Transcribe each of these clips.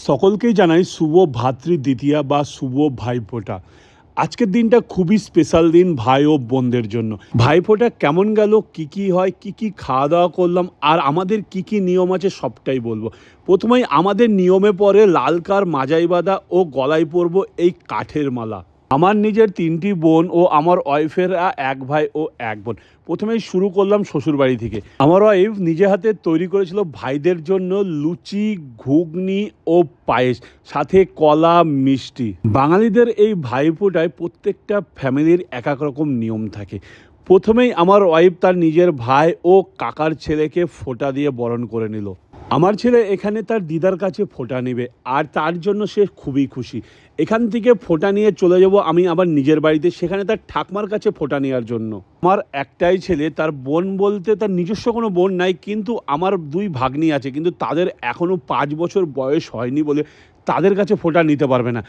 সকলকেই জানাই শুভ ভাতৃদ্বিতীয়া বা শুভ ভাইফোঁটা। আজকের দিনটা খুবই স্পেশাল দিন ভাই ও বোনদের জন্য। ভাইফোঁটা কেমন গেল, কি হয়, কি খাওয়া দাওয়া করলাম, আর আমাদের কি নিয়ম আছে সবটাই বলবো। প্রথমেই আমাদের নিয়মে পড়ে লালকার মাজাই বাঁধা ও গলায় পরবো এই কাঠের মালা। আমার নিজের ৩টি বোন ও আমার ওয়াইফের এক ভাই ও এক বোন। প্রথমেই শুরু করলাম শ্বশুরবাড়ি থেকে। আমার ওয়াইফ নিজে হাতে তৈরি করেছিল ভাইদের জন্য লুচি, ঘুগনি ও পায়েস, সাথে কলা, মিষ্টি। বাঙালিদের এই ভাইফোঁটায় প্রত্যেকটা ফ্যামিলির এক এক রকম নিয়ম থাকে। প্রথমেই আমার ওয়াইফ তার নিজের ভাই ও কাকার ছেলেকে ফোঁটা দিয়ে বরণ করে নিল। আমার ছেলে এখানে তার দিদার কাছে ফোঁটা নেবে, আর তার জন্য সে খুবই খুশি। এখান থেকে ফোঁটা নিয়ে চলে যাব আমি আবার নিজের বাড়িতে, সেখানে তার ঠাকমার কাছে ফোঁটা নেওয়ার জন্য। আমার একটাই ছেলে, তার বোন বলতে তার নিজস্ব কোনো বোন নাই, কিন্তু আমার 2 ভাগ্নি আছে, কিন্তু তাদের এখনও 5 বছর বয়স হয়নি বলে তাদের কাছে ফোঁটা নিতে পারবে না।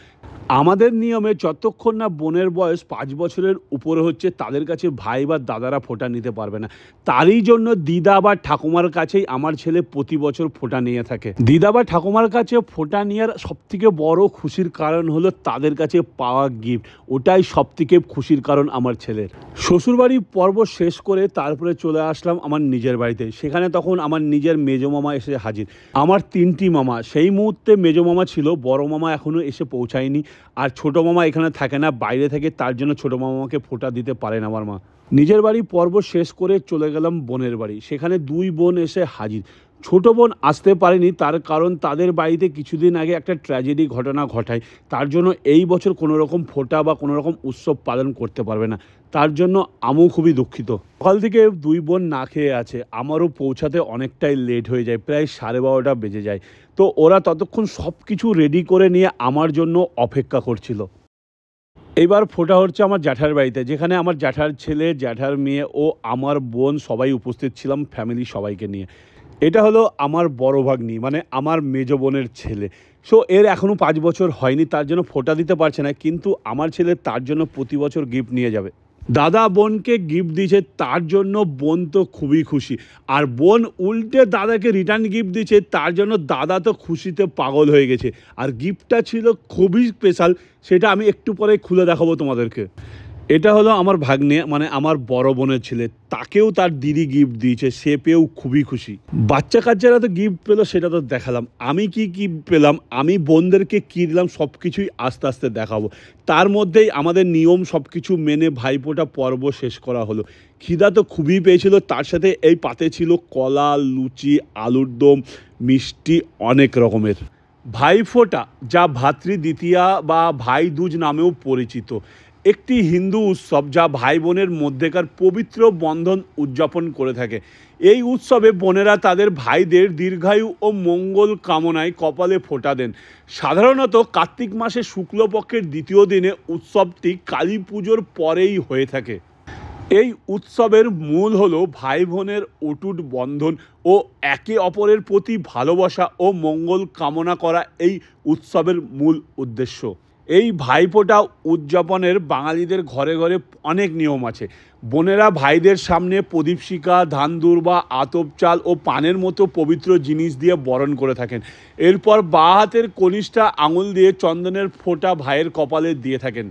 আমাদের নিয়মে যতক্ষণ না বোনের বয়স 5 বছরের উপরে হচ্ছে তাদের কাছে ভাই বা দাদারা ফোঁটা নিতে পারবে না। তারই জন্য দিদা বা ঠাকুমার কাছেই আমার ছেলে প্রতি বছর ফোঁটা নিয়ে থাকে। দিদা বা ঠাকুমার কাছে ফোঁটা নেওয়ার সবথেকে বড় খুশির কারণ হলো তাদের কাছে পাওয়া গিফট। ওটাই সবথেকে খুশির কারণ আমার ছেলের। শ্বশুরবাড়ি পর্ব শেষ করে তারপরে চলে আসলাম আমার নিজের বাড়িতে। সেখানে তখন আমার নিজের মেজো মামা এসে হাজির। আমার 3টি মামা। সেই মুহূর্তে মেজো মামা ছিল, বড় মামা এখনও এসে পৌঁছায়নি। আর ছোটো মামা এখানে থাকে না, বাইরে থাকে, তার জন্য ছোটো মামাকে ফোঁটা দিতে পারেন আমার মা। নিজের বাড়ি পর্ব শেষ করে চলে গেলাম বোনের বাড়ি। সেখানে 2 বোন এসে হাজির। ছোটো বোন আসতে পারেনি, তার কারণ তাদের বাড়িতে কিছুদিন আগে একটা ট্র্যাজেডি ঘটনা ঘটায়। তার জন্য এই বছর কোনো রকম ফোঁটা বা কোনো রকম উৎসব পালন করতে পারবে না। তার জন্য আমিও খুবই দুঃখিত। সকাল থেকে 2 বোন না খেয়ে আছে। আমারও পৌঁছাতে অনেকটাই লেট হয়ে যায়, প্রায় 12:30 বেজে যায়। তো ওরা ততক্ষণ সব কিছু রেডি করে নিয়ে আমার জন্য অপেক্ষা করছিল। এইবার ফোঁটা হচ্ছে আমার জ্যাঠার বাড়িতে, যেখানে আমার জ্যাঠার ছেলে, জ্যাঠার মেয়ে ও আমার বোন সবাই উপস্থিত ছিলাম, ফ্যামিলি সবাইকে নিয়ে। এটা হলো আমার বড় ভাগ্নি, মানে আমার মেজো বোনের ছেলে। সো এর এখনও 5 বছর হয়নি, তার জন্য ফোঁটা দিতে পারছে না, কিন্তু আমার ছেলে তার জন্য প্রতি বছর গিফট নিয়ে যাবে। দাদা বোনকে গিফট দিয়েছে, তার জন্য বোন তো খুবই খুশি। আর বোন উল্টে দাদাকে রিটার্ন গিফট দিয়েছে, তার জন্য দাদা তো খুশিতে পাগল হয়ে গেছে। আর গিফটটা ছিল খুবই স্পেশাল, সেটা আমি একটু পরে খুলে দেখাবো তোমাদেরকে। এটা হলো আমার ভাগ্নে, মানে আমার বড় বোনের ছেলে। তাকেও তার দিদি গিফট দিয়েছে, সে পেয়েও খুবই খুশি। বাচ্চা কাচ্চারা তো গিফট পেলো, সেটা তো দেখালাম। আমি কি গিফট পেলাম, আমি বোনদেরকে কী দিলাম, সব কিছুই আস্তে আস্তে দেখাবো। তার মধ্যেই আমাদের নিয়ম সব কিছু মেনে ভাইফোঁটা পর্ব শেষ করা হলো। খিদা তো খুবই পেয়েছিল, তার সাথে এই পাতে ছিল কলা, লুচি, আলুর দম, মিষ্টি, অনেক রকমের। ভাইফোঁটা, যা ভাতৃদ্বিতীয়া বা ভাই দুজ নামেও পরিচিত, একটি হিন্দু উৎসব যা ভাই বোনের মধ্যেকার পবিত্র বন্ধন উদযাপন করে থাকে। এই উৎসবে বোনেরা তাদের ভাইদের দীর্ঘায়ু ও মঙ্গল কামনায় কপালে ফোঁটা দেন। সাধারণত কার্তিক মাসের শুক্লপক্ষের 2য় দিনে উৎসবটি কালী পুজোর পরেই হয়ে থাকে। এই উৎসবের মূল হলো ভাই বোনের অটুট বন্ধন ও একে অপরের প্রতি ভালোবাসা ও মঙ্গল কামনা করা এই উৎসবের মূল উদ্দেশ্য। এই ভাইফোঁটা উদযাপনের বাঙালিদের ঘরে ঘরে অনেক নিয়ম আছে। বোনেরা ভাইদের সামনে প্রদীপ শিখা, ধান দুর্বা, আতপ চাল ও পানের মতো পবিত্র জিনিস দিয়ে বরণ করে থাকেন। এরপর বাঁ হাতের কনিষ্ঠা আঙুল দিয়ে চন্দনের ফোঁটা ভাইয়ের কপালে দিয়ে থাকেন।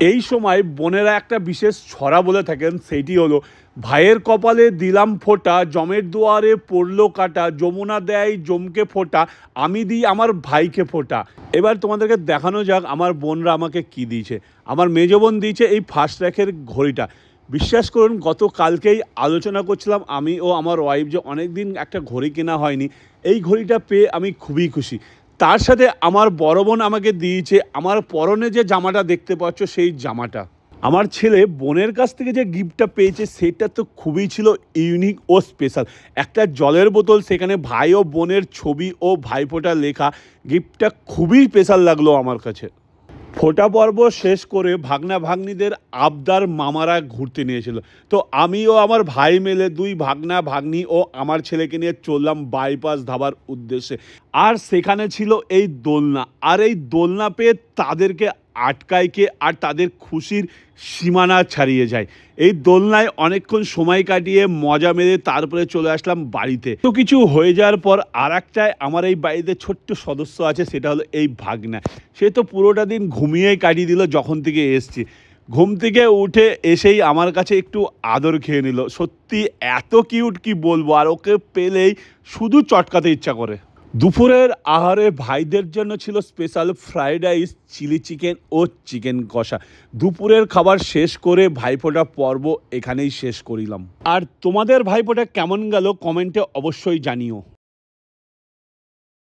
এই সময় বোনেরা একটা বিশেষ ছড়া বলে থাকেন, সেইটি হলো: ভাইয়ের কপালে দিলাম ফোঁটা, জমের দুয়ারে পড়লো কাটা, যমুনা দেয় জমকে ফোঁটা, আমি দিই আমার ভাইকে ফোঁটা। এবার তোমাদেরকে দেখানো যাক আমার বোনরা আমাকে কি দিয়েছে। আমার মেজো বোন দিয়েছে এই ফার্স্ট র্যাকের ঘড়িটা। বিশ্বাস করুন, গতকালকেই আলোচনা করছিলাম আমি ও আমার ওয়াইফ যে অনেক দিন একটা ঘড়ি কেনা হয়নি। এই ঘড়িটা পেয়ে আমি খুবই খুশি। তার সাথে আমার বড় বোন আমাকে দিয়েছে আমার পরনে যে জামাটা দেখতে পাচ্ছ, সেই জামাটা। আমার ছেলে বোনের কাছ থেকে যে গিফটটা পেয়েছে সেটা তো খুবই ছিল ইউনিক ও স্পেশাল। একটা জলের বোতল, সেখানে ভাই ও বোনের ছবি ও ভাইফোঁটা লেখা। গিফটটা খুবই স্পেশাল লাগলো আমার কাছে। ফোঁটা পর্ব শেষ করে ভাগনা ভাগ্নিদের আবদার মামারা ঘুরতে নিয়েছিল। তো আমি ও আমার ভাই মিলে 2 ভাগনা ভাগ্নি ও আমার ছেলেকে নিয়ে চললাম বাইপাস ধাবার উদ্দেশ্যে। আর সেখানে ছিল এই দোলনা, আর এই দোলনা পেয়ে তাদেরকে আটকায় কে আর তাদের খুশির সীমানা ছাড়িয়ে যায়। এই দোলনায় অনেকক্ষণ সময় কাটিয়ে মজা মেরে তারপরে চলে আসলাম বাড়িতে। তো কিছু হয়ে যাওয়ার পর আর একটাই আমার এই বাড়িতে ছোট্ট সদস্য আছে, সেটা হলো এই ভাগনা। সে তো পুরোটা দিন ঘুমিয়েই কাটিয়ে দিল যখন থেকে এসছি। ঘুম থেকে উঠে এসেই আমার কাছে একটু আদর খেয়ে নিল। সত্যি এত কিউট কি বলবো, আর ওকে পেলেই শুধু চটকাতে ইচ্ছা করে। দুপুরের আহারে ভাইদের জন্য ছিল special fried rice, chilli chicken ও চিকেন কষা। দুপুরের খাবার শেষ করে ভাইফোঁটা পর্ব এখানেই শেষ করিলাম। আর তোমাদের ভাইফোঁটা কেমন গেল কমেন্টে অবশ্যই জানিও।